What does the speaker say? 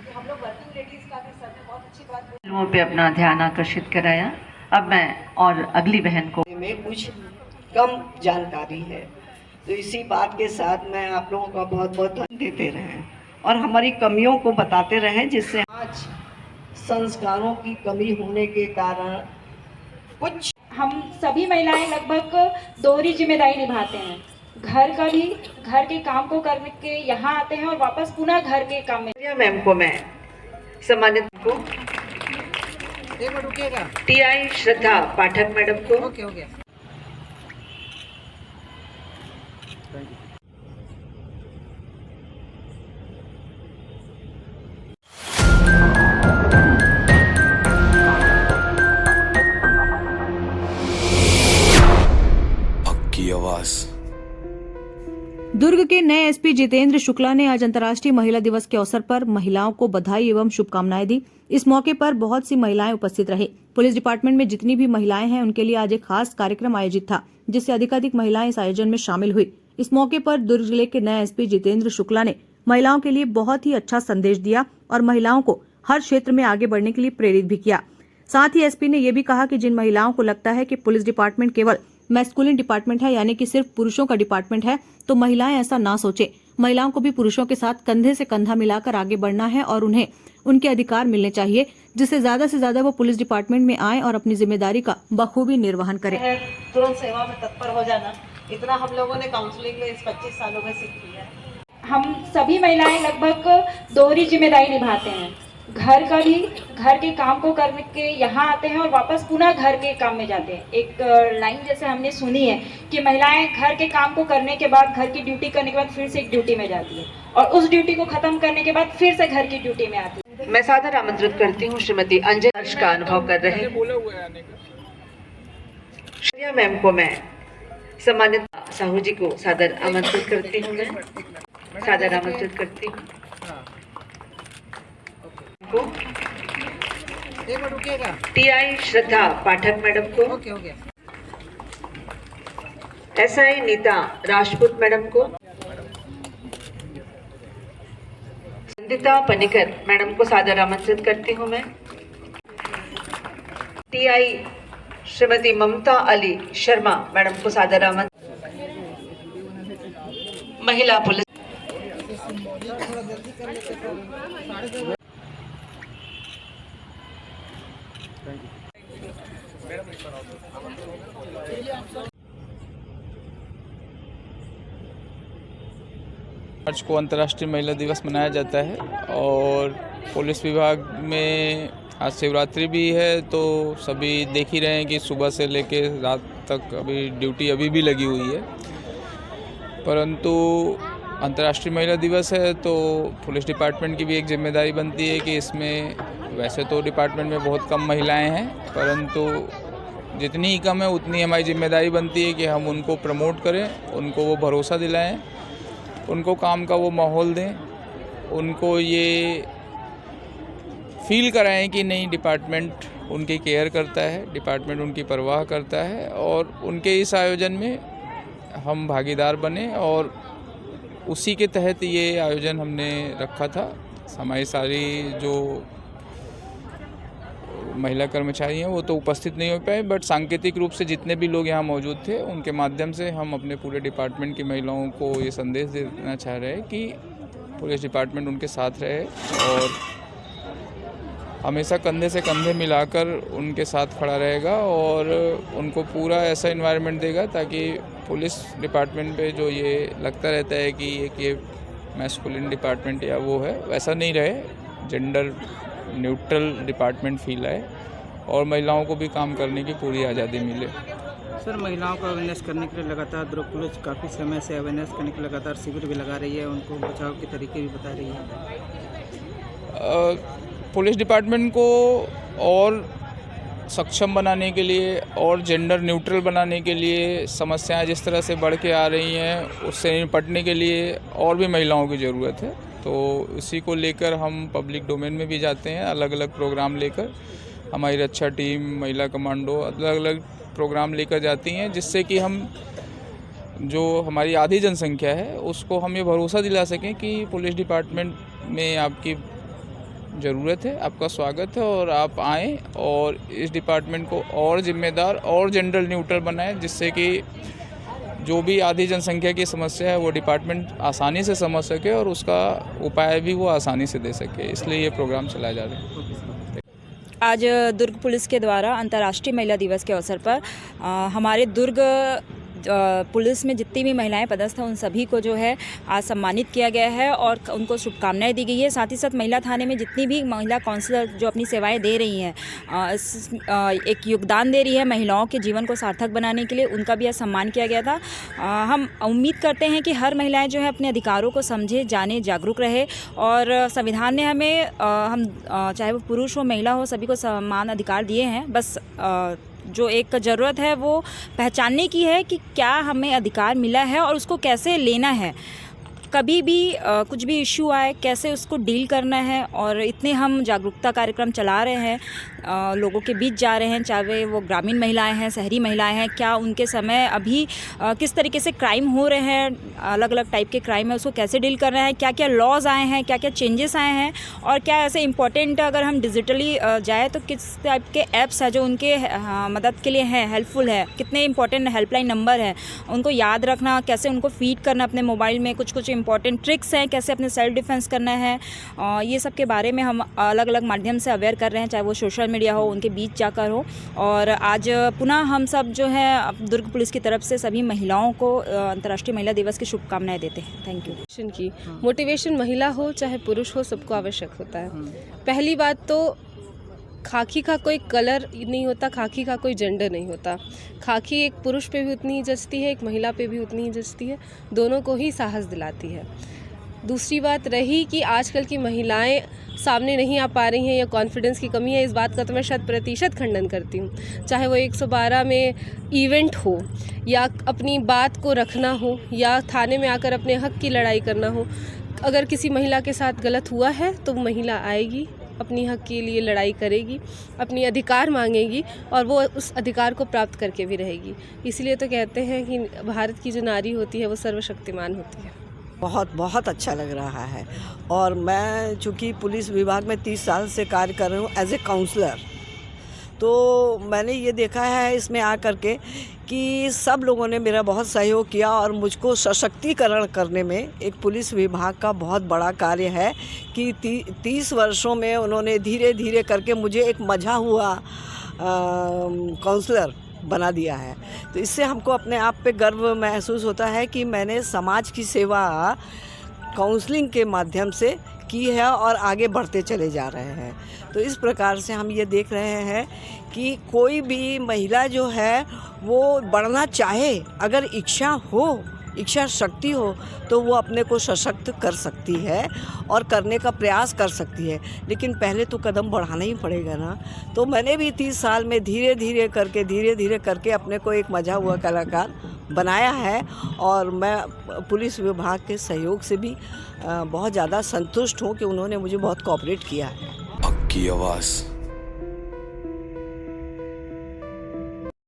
क्योंकि हम लोग वर्किंग लेडीज का भी सर ने बहुत अच्छी बात पहलुओं पे अपना ध्यान आकर्षित कराया। अब मैं और अगली बहन को में कुछ कम जानकारी है, तो इसी बात के साथ मैं आप लोगों का बहुत बहुत धन्यवाद देते रहें और हमारी कमियों को बताते रहें, जिससे आज संस्कारों की कमी होने के कारण कुछ हम सभी महिलाएं लगभग दोहरी जिम्मेदारी निभाते हैं। घर का भी, घर के काम को करने के यहाँ आते हैं और वापस पुनः घर के काम में। मैम को मैं सम्मानित को टीआई श्रद्धा पाठक मैडम को आवाज। दुर्ग के नए एसपी जितेंद्र शुक्ला ने आज अंतर्राष्ट्रीय महिला दिवस के अवसर पर महिलाओं को बधाई एवं शुभकामनाएं दी। इस मौके पर बहुत सी महिलाएं उपस्थित रही। पुलिस डिपार्टमेंट में जितनी भी महिलाएं हैं उनके लिए आज एक खास कार्यक्रम आयोजित था, जिससे अधिकाधिक महिलाएं इस आयोजन में शामिल हुई। इस मौके पर दुर्ग जिले के नए एसपी जितेंद्र शुक्ला ने महिलाओं के लिए बहुत ही अच्छा संदेश दिया और महिलाओं को हर क्षेत्र में आगे बढ़ने के लिए प्रेरित भी किया। साथ ही एसपी ने यह भी कहा कि जिन महिलाओं को लगता है कि पुलिस डिपार्टमेंट केवल मैस्कुलिन डिपार्टमेंट है, यानी कि सिर्फ पुरुषों का डिपार्टमेंट है, तो महिलाएं ऐसा ना सोचे। महिलाओं को भी पुरुषों के साथ कंधे से कंधा मिलाकर आगे बढ़ना है और उन्हें उनके अधिकार मिलने चाहिए, जिससे ज्यादा से ज्यादा वो पुलिस डिपार्टमेंट में आए और अपनी जिम्मेदारी का बखूबी निर्वहन करें। तुरंत सेवा में तत्पर हो जाना, इतना हम लोगों ने काउंसलिंग में इस 25 सालों में सीख लिया है। हम सभी महिलाएं लगभग दोहरी जिम्मेदारी निभाते हैं। घर का भी, घर के काम को करने के यहाँ आते हैं और वापस पुनः घर के काम में जाते हैं। एक लाइन जैसे हमने सुनी है कि महिलाएं घर के काम को करने के बाद, घर की ड्यूटी करने के बाद फिर से एक ड्यूटी में जाती है और उस ड्यूटी को खत्म करने के बाद फिर से घर की ड्यूटी में आती है। मैं सादर आमंत्रित करती हूँ श्रीमती अंजन हर्ष का अनुभव कर रहे श्रेया मैम को मैं सम्मानित साहू जी को सादर आमंत्रित करती हूँ। मैं सादर आमंत्रित करती हूँ टीआई श्रद्धा पाठक मैडम को, एसआई नीता राजपूत मैडम को, संदिता पनिकर मैडम को सादर आमंत्रित करती हूँ। मैं टीआई श्रीमती ममता अली शर्मा मैडम को सादर आमंत्रित। महिला पुलिस मार्च को अंतर्राष्ट्रीय महिला दिवस मनाया जाता है और पुलिस विभाग में आज शिवरात्रि भी है, तो सभी देख ही रहे हैं कि सुबह से लेके रात तक अभी ड्यूटी अभी भी लगी हुई है। परंतु अंतर्राष्ट्रीय महिला दिवस है तो पुलिस डिपार्टमेंट की भी एक जिम्मेदारी बनती है कि इसमें, वैसे तो डिपार्टमेंट में बहुत कम महिलाएं हैं, परंतु जितनी ही कम है उतनी हमारी जिम्मेदारी बनती है कि हम उनको प्रमोट करें, उनको वो भरोसा दिलाएं, उनको काम का वो माहौल दें, उनको ये फील कराएं कि नहीं, डिपार्टमेंट उनकी केयर करता है, डिपार्टमेंट उनकी परवाह करता है और उनके इस आयोजन में हम भागीदार बने और उसी के तहत ये आयोजन हमने रखा था। हमारी सारी जो महिला कर्मचारी हैं वो तो उपस्थित नहीं हो पाए, बट सांकेतिक रूप से जितने भी लोग यहाँ मौजूद थे उनके माध्यम से हम अपने पूरे डिपार्टमेंट की महिलाओं को ये संदेश देना चाह रहे हैं कि पुलिस डिपार्टमेंट उनके साथ रहे और हमेशा कंधे से कंधे मिलाकर उनके साथ खड़ा रहेगा और उनको पूरा ऐसा इन्वायरमेंट देगा ताकि पुलिस डिपार्टमेंट पे जो ये लगता रहता है कि ये मैस्कुलिन डिपार्टमेंट या वो है, वैसा नहीं रहे, जेंडर न्यूट्रल डिपार्टमेंट फील आए और महिलाओं को भी काम करने की पूरी आज़ादी मिले। सर, महिलाओं को अवेयरनेस करने के लिए लगातार दुर्ग पुलिस काफ़ी समय से अवेयरनेस करने के लिए लगातार शिविर भी लगा रही है, उनको बचाव के तरीके भी बता रही है। पुलिस डिपार्टमेंट को और सक्षम बनाने के लिए और जेंडर न्यूट्रल बनाने के लिए, समस्याएं जिस तरह से बढ़ के आ रही हैं उससे निपटने के लिए और भी महिलाओं की ज़रूरत है। तो इसी को लेकर हम पब्लिक डोमेन में भी जाते हैं, अलग अलग प्रोग्राम लेकर। हमारी रक्षा टीम, महिला कमांडो अलग अलग प्रोग्राम लेकर जाती हैं, जिससे कि हम जो हमारी आधी जनसंख्या है उसको हम ये भरोसा दिला सकें कि पुलिस डिपार्टमेंट में आपकी ज़रूरत है, आपका स्वागत है और आप आएँ और इस डिपार्टमेंट को और जिम्मेदार और जेंडर न्यूट्रल बनाएं, जिससे कि जो भी आधी जनसंख्या की समस्या है वो डिपार्टमेंट आसानी से समझ सके और उसका उपाय भी वो आसानी से दे सके, इसलिए ये प्रोग्राम चलाए जा रहे हैं। आज दुर्ग पुलिस के द्वारा अंतर्राष्ट्रीय महिला दिवस के अवसर पर हमारे दुर्ग पुलिस में जितनी भी महिलाएं पदस्थ हैं उन सभी को जो है आज सम्मानित किया गया है और उनको शुभकामनाएं दी गई है। साथ ही साथ महिला थाने में जितनी भी महिला काउंसलर जो अपनी सेवाएं दे रही हैं, एक योगदान दे रही है महिलाओं के जीवन को सार्थक बनाने के लिए, उनका भी आज सम्मान किया गया था। हम उम्मीद करते हैं कि हर महिलाएं जो है अपने अधिकारों को समझे, जाने, जागरूक रहे और संविधान ने हमें हम चाहे वो पुरुष हो महिला हो सभी को समान अधिकार दिए हैं। बस जो एक ज़रूरत है वो पहचानने की है कि क्या हमें अधिकार मिला है और उसको कैसे लेना है। कभी भी कुछ भी इश्यू आए कैसे उसको डील करना है, और इतने हम जागरूकता कार्यक्रम चला रहे हैं, लोगों के बीच जा रहे हैं, चाहे वो ग्रामीण महिलाएं हैं, शहरी महिलाएं हैं, क्या उनके समय अभी किस तरीके से क्राइम हो रहे हैं, अलग अलग टाइप के क्राइम है, उसको कैसे डील करना है, क्या क्या लॉज आए हैं, क्या क्या चेंजेस आए हैं, और क्या ऐसे इंपॉर्टेंट अगर हम डिजिटली जाए तो किस टाइप के ऐप्स है जो उनके मदद के लिए हैं, हेल्पफुल है, कितने इंपॉर्टेंट हेल्पलाइन नंबर है उनको याद रखना, कैसे उनको फीड करना अपने मोबाइल में, कुछ इंपॉर्टेंट ट्रिक्स हैं, कैसे अपने सेल्फ डिफेंस करना है, ये सब के बारे में हम अलग अलग माध्यम से अवेयर कर रहे हैं, चाहे वो सोशल मीडिया हो, उनके बीच जाकर हो। और आज पुनः हम सब जो है दुर्ग पुलिस की तरफ से सभी महिलाओं को अंतर्राष्ट्रीय महिला दिवस की शुभकामनाएं देते हैं। Thank you. की मोटिवेशन महिला हो चाहे पुरुष हो सबको आवश्यक होता है। पहली बात तो खाकी का कोई कलर नहीं होता, खाकी का कोई जेंडर नहीं होता। खाकी एक पुरुष पे भी उतनी ही जचती है, एक महिला पे भी उतनी ही जचती है, दोनों को ही साहस दिलाती है। दूसरी बात रही कि आजकल की महिलाएं सामने नहीं आ पा रही हैं या कॉन्फिडेंस की कमी है, इस बात का तो मैं 100% खंडन करती हूँ। चाहे वो 112 में इवेंट हो या अपनी बात को रखना हो या थाने में आकर अपने हक की लड़ाई करना हो, अगर किसी महिला के साथ गलत हुआ है तो महिला आएगी, अपनी हक के लिए लड़ाई करेगी, अपनी अधिकार मांगेगी और वो उस अधिकार को प्राप्त करके भी रहेगी। इसलिए तो कहते हैं कि भारत की जो नारी होती है वो सर्वशक्तिमान होती है। बहुत अच्छा लग रहा है। और मैं चूँकि पुलिस विभाग में 30 साल से कार्य कर रही हूँ एज ए काउंसलर, तो मैंने ये देखा है इसमें आकर के कि सब लोगों ने मेरा बहुत सहयोग किया और मुझको सशक्तिकरण करने में एक पुलिस विभाग का बहुत बड़ा कार्य है कि 30 वर्षों में उन्होंने धीरे धीरे करके मुझे एक मजा हुआ काउंसलर बना दिया है। तो इससे हमको अपने आप पे गर्व महसूस होता है कि मैंने समाज की सेवा काउंसलिंग के माध्यम से की है और आगे बढ़ते चले जा रहे हैं। तो इस प्रकार से हम ये देख रहे हैं कि कोई भी महिला जो है वो बढ़ना चाहे, अगर इच्छा हो, इच्छा शक्ति हो, तो वो अपने को सशक्त कर सकती है और करने का प्रयास कर सकती है। लेकिन पहले तो कदम बढ़ाना ही पड़ेगा ना। तो मैंने भी 30 साल में धीरे धीरे करके अपने को एक मजा हुआ कलाकार बनाया है और मैं पुलिस विभाग के सहयोग से भी बहुत ज़्यादा संतुष्ट हूँ कि उन्होंने मुझे बहुत कोऑपरेट किया है। हक की आवाज़।